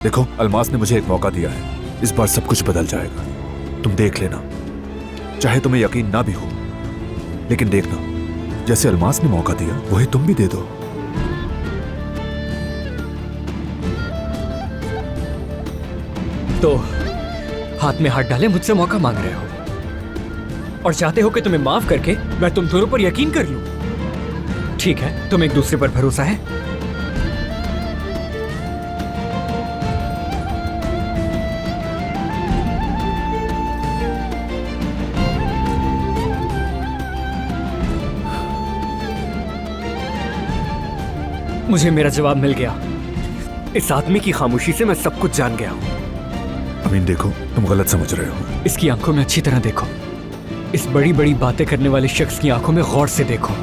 देखो, अलमास ने मुझे एक मौका दिया है, इस बार सब कुछ बदल जाएगा। तुम देख लेना, चाहे तुम्हें यकीन ना भी हो, लेकिन देखना, जैसे अलमास ने मौका दिया वही तुम भी दे दो। तो हाथ में हाथ डाले मुझसे मौका मांग रहे हो और चाहते हो कि तुम्हें माफ करके मैं तुम दोनों पर यकीन कर लूं। ठीक है, तुम एक दूसरे पर भरोसा है? मुझे मेरा जवाब मिल गया। इस आदमी की खामोशी से मैं सब कुछ जान गया हूं। अमीन देखो, तुम गलत समझ रहे हो। इसकी आंखों में अच्छी तरह देखो, इस बड़ी बड़ी बातें करने वाले शख्स की आंखों में गौर से देखो।